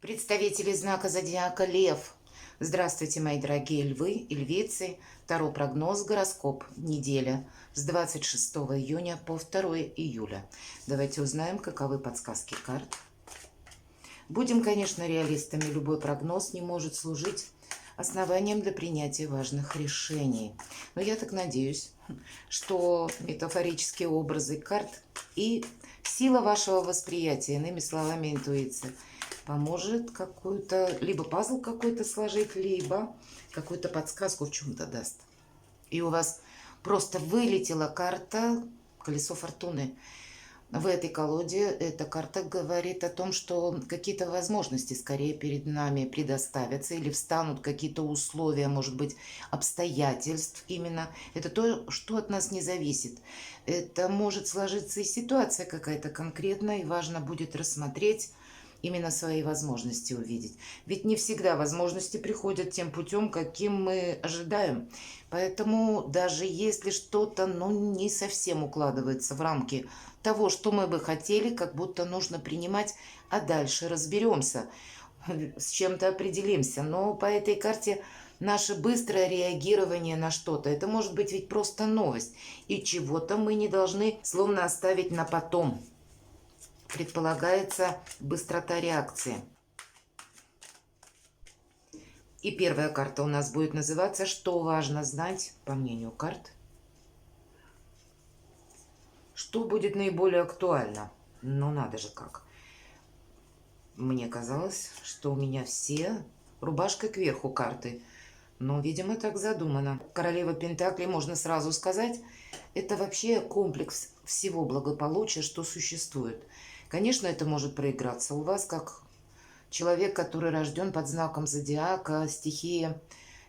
Представители знака зодиака Лев. Здравствуйте, мои дорогие львы и львицы. Таро прогноз, гороскоп, неделя с 26 июня по 2 июля. Давайте узнаем, каковы подсказки карт. Будем, конечно, реалистами. Любой прогноз не может служить основанием для принятия важных решений. Но я так надеюсь, что метафорические образы карт и сила вашего восприятия, иными словами, интуиция, поможет какую-то, либо пазл какой-то сложить, либо какую-то подсказку в чем-то даст. И у вас просто вылетела карта «Колесо фортуны». В этой колоде эта карта говорит о том, что какие-то возможности скорее перед нами предоставятся или встанут какие-то условия, может быть, обстоятельств именно. Это то, что от нас не зависит. Это может сложиться и ситуация какая-то конкретная, и важно будет рассмотреть именно свои возможности увидеть. Ведь не всегда возможности приходят тем путем, каким мы ожидаем. Поэтому даже если что-то не совсем укладывается в рамки того, что мы бы хотели, как будто нужно принимать, а дальше разберемся, с чем-то определимся. Но по этой карте наше быстрое реагирование на что-то, это может быть ведь просто новость. И чего-то мы не должны словно оставить на потом. Предполагается быстрота реакции. И первая карта у нас будет называться «Что важно знать», по мнению карт. Что будет наиболее актуально? Ну, надо же как. Мне казалось, что у меня все рубашкой кверху карты. Но, видимо, так задумано. Королева Пентаклей, можно сразу сказать, это вообще комплекс всего благополучия, что существует. Конечно, это может проиграться у вас, как человек, который рожден под знаком зодиака, стихия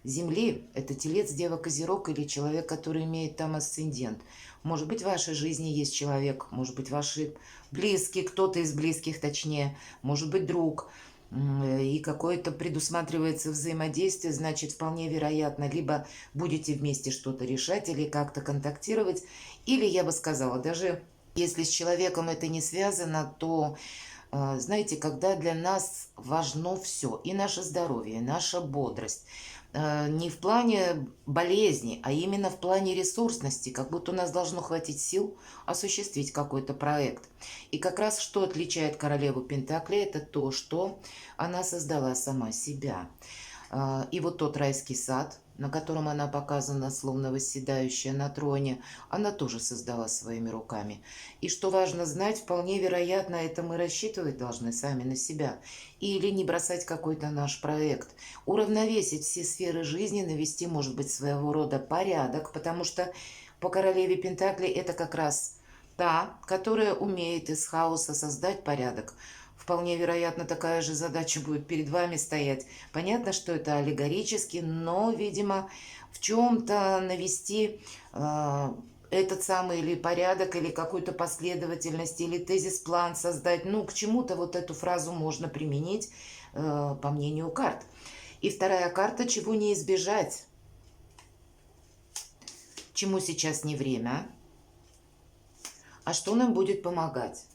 Земли. Это Телец, Дева, Козерог или человек, который имеет там асцендент. Может быть, в вашей жизни есть человек, может быть, ваши близкие, кто-то из близких точнее, может быть, друг. И какое-то предусматривается взаимодействие, значит, вполне вероятно, либо будете вместе что-то решать или как-то контактировать, или, я бы сказала, даже если с человеком это не связано, то, знаете, когда для нас важно все, и наше здоровье, и наша бодрость, не в плане болезни, а именно в плане ресурсности, как будто у нас должно хватить сил осуществить какой-то проект. И как раз что отличает королеву Пентаклей, это то, что она создала сама себя. И вот тот райский сад, на котором она показана, словно восседающая на троне, она тоже создала своими руками. И что важно знать, вполне вероятно, это мы рассчитывать должны сами на себя. Или не бросать какой-то наш проект. Уравновесить все сферы жизни, навести, может быть, своего рода порядок, потому что по королеве Пентаклей это как раз та, которая умеет из хаоса создать порядок. Вполне вероятно, такая же задача будет перед вами стоять. Понятно, что это аллегорически, но, видимо, в чем-то навести этот самый или порядок, или какую-то последовательность, или тезис-план создать. Ну, к чему-то вот эту фразу можно применить, по мнению карт. И вторая карта «Чего не избежать». Чему сейчас не время, а что нам будет помогать.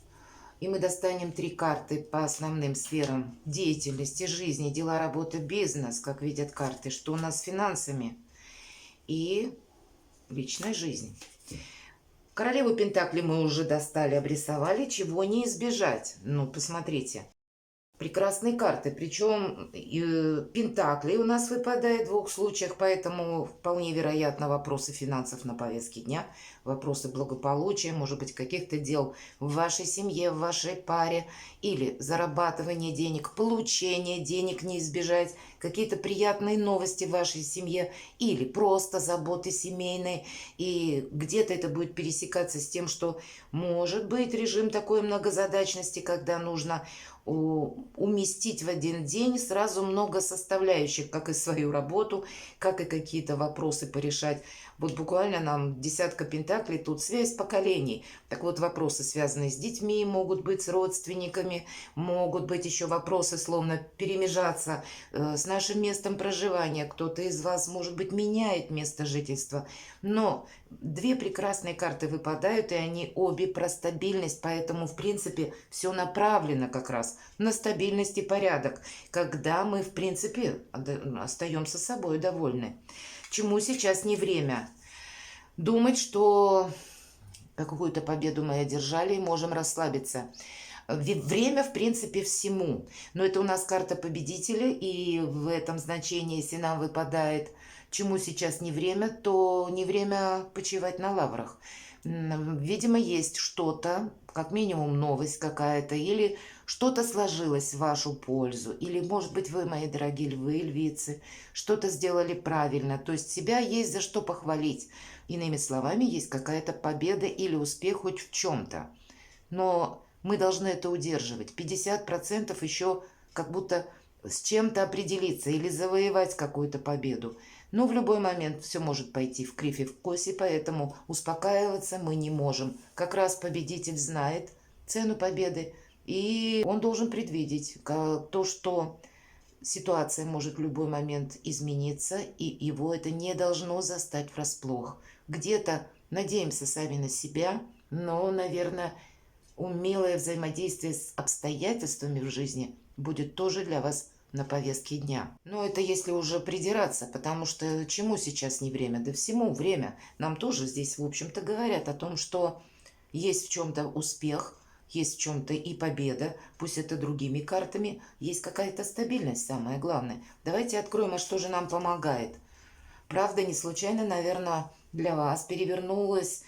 И мы достанем 3 карты по основным сферам деятельности, жизни, дела, работа, бизнес, как видят карты, что у нас с финансами и личная жизнь. Королеву Пентакли мы уже достали, обрисовали, чего не избежать. Ну, посмотрите. Прекрасные карты, причем Пентакли у нас выпадает в 2 случаях, поэтому вполне вероятно вопросы финансов на повестке дня, вопросы благополучия, может быть, каких-то дел в вашей семье, в вашей паре, или зарабатывание денег, получение денег не избежать, какие-то приятные новости в вашей семье, или просто заботы семейные, и где-то это будет пересекаться с тем, что может быть режим такой многозадачности, когда нужно уместить в один день сразу много составляющих, как и свою работу, как и какие-то вопросы порешать. Вот буквально нам десятка пентаклей, тут связь поколений. Так вот, вопросы, связанные с детьми, могут быть с родственниками, могут быть еще вопросы, словно перемежаться с нашим местом проживания. Кто-то из вас, может быть, меняет место жительства. Но Две прекрасные карты выпадают, и они обе про стабильность, поэтому, в принципе, все направлено как раз на стабильность и порядок, когда мы, в принципе, остаемся собой довольны. Чему сейчас не время? Думать, что какую-то победу мы одержали и можем расслабиться. Время, в принципе, всему. Но это у нас карта победителя, и в этом значении, если нам выпадает, чему сейчас не время, то не время почивать на лаврах. Видимо, есть что-то, как минимум новость какая-то, или что-то сложилось в вашу пользу, или, может быть, вы, мои дорогие львы, львицы, что-то сделали правильно, то есть себя есть за что похвалить. Иными словами, есть какая-то победа или успех хоть в чем-то. Но мы должны это удерживать. 50% еще как будто с чем-то определиться или завоевать какую-то победу. Но в любой момент все может пойти в кривь и в косе, поэтому успокаиваться мы не можем. Как раз победитель знает цену победы, и он должен предвидеть то, что ситуация может в любой момент измениться, и его это не должно застать врасплох. Где-то надеемся сами на себя, но, наверное, умелое взаимодействие с обстоятельствами в жизни будет тоже для вас на повестке дня. Но это если уже придираться, потому что чему сейчас не время? Да всему время. Нам тоже здесь, в общем-то, говорят о том, что есть в чем-то успех, есть в чем-то и победа, пусть это другими картами, есть какая-то стабильность, самое главное. Давайте откроем, а что же нам помогает. Правда, не случайно, наверное, для вас перевернулась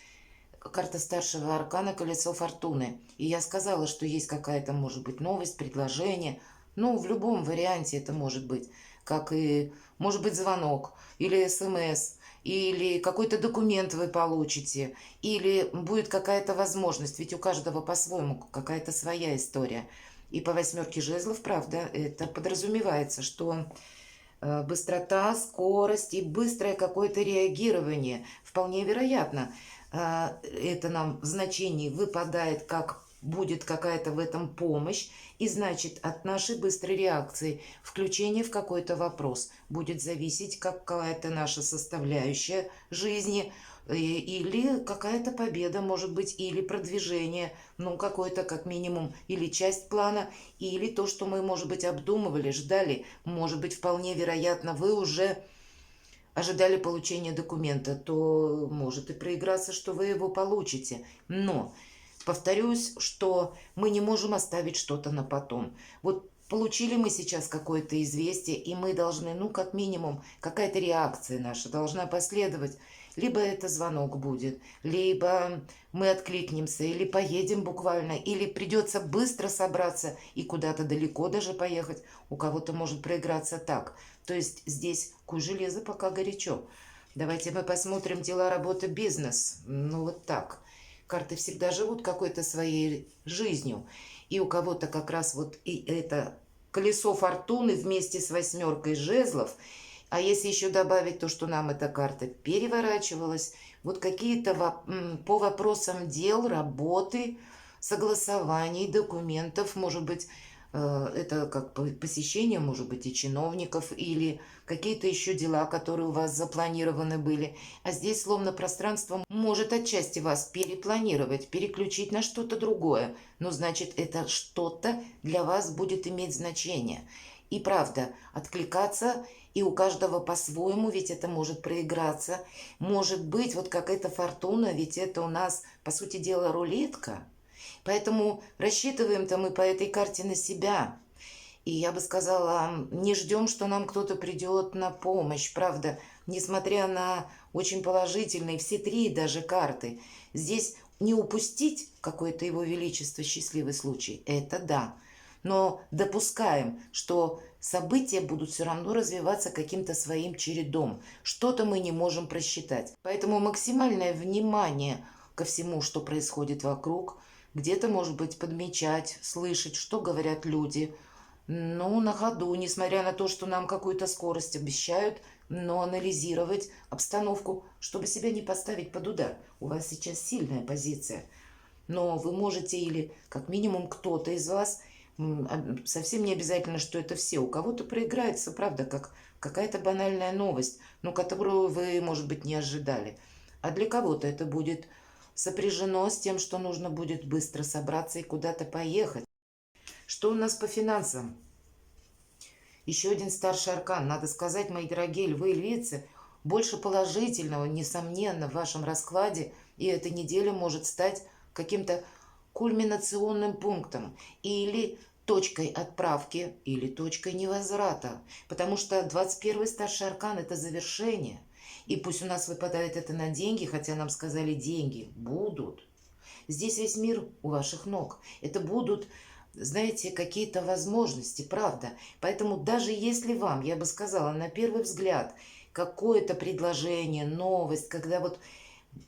карта старшего аркана «Колесо фортуны». И я сказала, что есть какая-то, может быть, новость, предложение. Ну, в любом варианте это может быть. Как и, может быть, звонок, или СМС, или какой-то документ вы получите, или будет какая-то возможность. Ведь у каждого по-своему какая-то своя история. И по восьмерке жезлов, правда, это подразумевается, что быстрота, скорость и быстрое какое-то реагирование. Вполне вероятно, это нам в значении выпадает, как будет какая-то в этом помощь, и значит от нашей быстрой реакции, включения в какой-то вопрос будет зависеть какая-то наша составляющая жизни, или какая-то победа, может быть, или продвижение, ну, какое-то как минимум, или часть плана, или то, что мы, может быть, обдумывали, ждали, может быть, вполне вероятно, вы уже ожидали получения документа, то может и проиграться, что вы его получите. Но повторюсь, что мы не можем оставить что-то на потом. Вот получили мы сейчас какое-то известие, и мы должны, ну, как минимум, какая-то реакция наша должна последовать. Либо это звонок будет, либо мы откликнемся, или поедем буквально, или придется быстро собраться и куда-то далеко даже поехать. У кого-то может проиграться так. То есть здесь куй железо пока горячо. Давайте мы посмотрим дела, работа, бизнес. Ну вот так. Карты всегда живут какой-то своей жизнью. И у кого-то как раз вот и это колесо фортуны вместе с восьмеркой жезлов. А если еще добавить то, что нам эта карта переворачивалась, вот какие-то по вопросам дел, работы, согласований, документов, может быть, это как посещение, может быть, и чиновников, или какие-то еще дела, которые у вас запланированы были. А здесь словно пространство может отчасти вас перепланировать, переключить на что-то другое. Но значит, это что-то для вас будет иметь значение. И правда, откликаться, и у каждого по-своему, ведь это может проиграться. Может быть, вот как эта фортуна, ведь это у нас, по сути дела, рулетка. Поэтому рассчитываем-то мы по этой карте на себя. И я бы сказала, не ждем, что нам кто-то придет на помощь. Правда, несмотря на очень положительные, все три даже карты, здесь не упустить какое-то его величество, счастливый случай, это да. Но допускаем, что события будут все равно развиваться каким-то своим чередом. Что-то мы не можем просчитать. Поэтому максимальное внимание ко всему, что происходит вокруг, где-то, может быть, подмечать, слышать, что говорят люди. Ну, на ходу, несмотря на то, что нам какую-то скорость обещают, но анализировать обстановку, чтобы себя не поставить под удар. У вас сейчас сильная позиция. Но вы можете, или как минимум кто-то из вас, совсем не обязательно, что это все, у кого-то проиграется, правда, как какая-то банальная новость, но которую вы, может быть, не ожидали. а для кого-то это будет сопряжено с тем, что нужно будет быстро собраться и куда-то поехать. Что у нас по финансам? Еще один старший аркан. Надо сказать, мои дорогие львы и львицы, больше положительного, несомненно, в вашем раскладе, и эта неделя может стать каким-то кульминационным пунктом или точкой отправки, или точкой невозврата. Потому что 21-й старший аркан – это завершение. И пусть у нас выпадает это на деньги, хотя нам сказали, деньги будут. Здесь весь мир у ваших ног. Это будут, знаете, какие-то возможности, правда. Поэтому даже если вам, я бы сказала, на первый взгляд, какое-то предложение, новость, когда вот,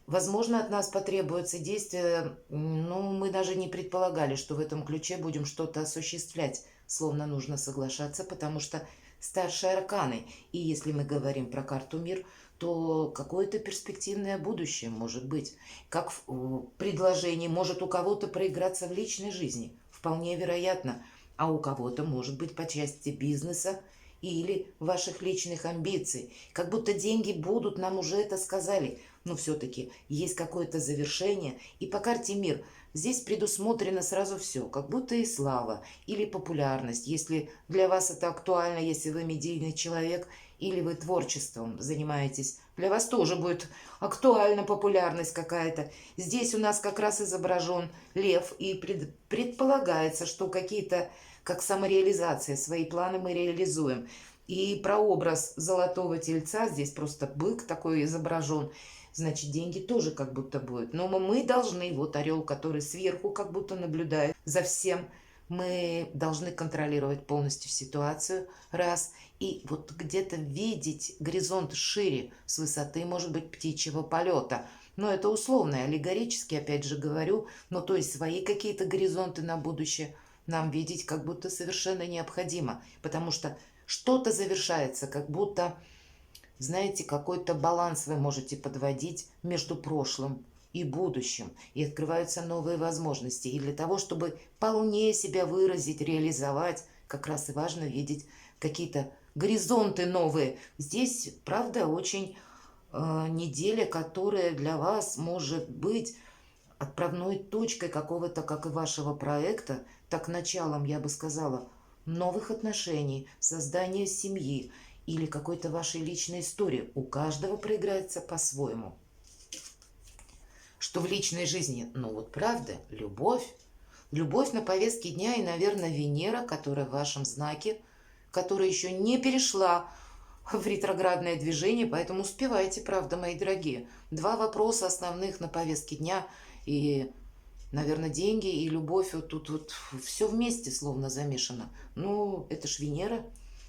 возможно, от нас потребуется действие, ну, мы даже не предполагали, что в этом ключе будем что-то осуществлять, словно нужно соглашаться, потому что старшие арканы, и если мы говорим про карту мир, то какое-то перспективное будущее может быть. Как в предложении может у кого-то проиграться в личной жизни, вполне вероятно, а у кого-то может быть по части бизнеса или ваших личных амбиций. Как будто деньги будут, нам уже это сказали. Но все-таки есть какое-то завершение. И по карте мир здесь предусмотрено сразу все. Как будто и слава, или популярность. Если для вас это актуально, если вы медийный человек, или вы творчеством занимаетесь, для вас тоже будет актуальна популярность какая-то. Здесь у нас как раз изображен лев, и предполагается, что какие-то, как самореализация, свои планы мы реализуем. И про образ золотого тельца, здесь просто бык такой изображен, значит, деньги тоже как будто будут. Но мы должны, вот орел, который сверху как будто наблюдает за всем, мы должны контролировать полностью ситуацию, раз, и вот где-то видеть горизонт шире, с высоты, может быть, птичьего полета. Но это условно, аллегорически, опять же говорю, но то есть свои какие-то горизонты на будущее нам видеть как будто совершенно необходимо, потому что что-то завершается, как будто, знаете, какой-то баланс вы можете подводить между прошлым и будущим, и открываются новые возможности. И для того, чтобы полнее себя выразить, реализовать, как раз и важно видеть какие-то горизонты новые. Здесь, правда, очень неделя, которая для вас может быть отправной точкой какого-то, как и вашего проекта, так началом, я бы сказала, новых отношений, создания семьи или какой-то вашей личной истории. У каждого проиграется по-своему. Что в личной жизни, ну вот правда, любовь. Любовь на повестке дня и, наверное, Венера, которая в вашем знаке, которая еще не перешла в ретроградное движение, поэтому успевайте, правда, мои дорогие. Два вопроса основных на повестке дня, и, наверное, деньги и любовь, вот тут вот все вместе словно замешано. Ну, это ж Венера,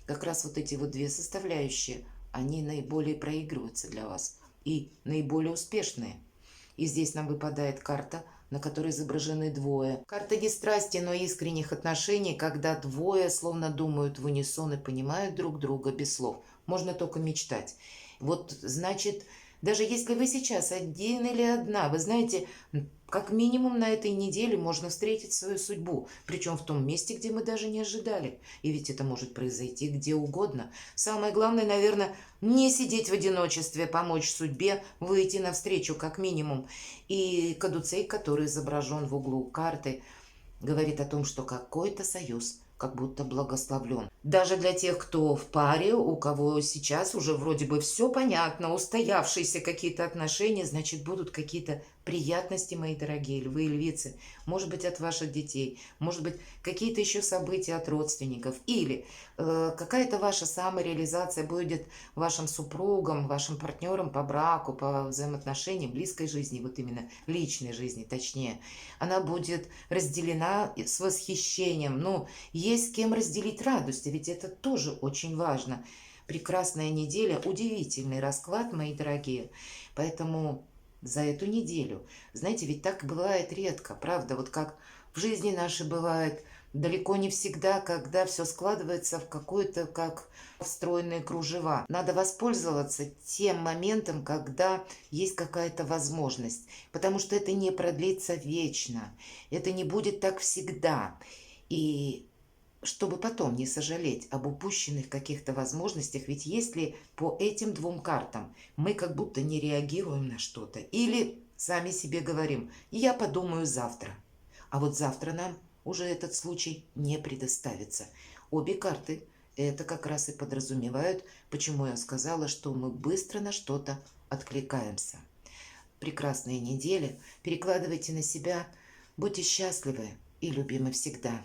как раз вот эти вот две составляющие, они наиболее проигрываются для вас и наиболее успешные. И здесь нам выпадает карта, на которой изображены двое. Карта не страсти, но искренних отношений, когда двое словно думают в унисон и понимают друг друга без слов. Можно только мечтать. Вот, значит, даже если вы сейчас один или одна, вы знаете, как минимум на этой неделе можно встретить свою судьбу, причем в том месте, где мы даже не ожидали. И ведь это может произойти где угодно. Самое главное, наверное, не сидеть в одиночестве, помочь судьбе, выйти навстречу как минимум. И кадуцей, который изображен в углу карты, говорит о том, что какой-то союз как будто благословлен. Даже для тех, кто в паре, у кого сейчас уже вроде бы все понятно, устоявшиеся какие-то отношения, значит, будут какие-то приятности, мои дорогие львы и львицы. Может быть, от ваших детей, может быть, какие-то еще события от родственников. Или какая-то ваша самореализация будет вашим супругом, вашим партнером по браку, по взаимоотношениям, близкой жизни, вот именно личной жизни, точнее. Она будет разделена с восхищением. Ну, есть с кем разделить радость, ведь это тоже очень важно. Прекрасная неделя, удивительный расклад, мои дорогие. Поэтому за эту неделю, знаете, ведь так бывает редко, правда? Вот как в жизни нашей бывает далеко не всегда, когда все складывается в какой-то, как встроенные кружева. Надо воспользоваться тем моментом, когда есть какая-то возможность, потому что это не продлится вечно, это не будет так всегда. И чтобы потом не сожалеть об упущенных каких-то возможностях. Ведь если по этим двум картам мы как будто не реагируем на что-то или сами себе говорим: я подумаю завтра, а вот завтра нам уже этот случай не предоставится. Обе карты это как раз и подразумевают, почему я сказала, что мы быстро на что-то откликаемся. Прекрасные недели, перекладывайте на себя, будьте счастливы и любимы всегда.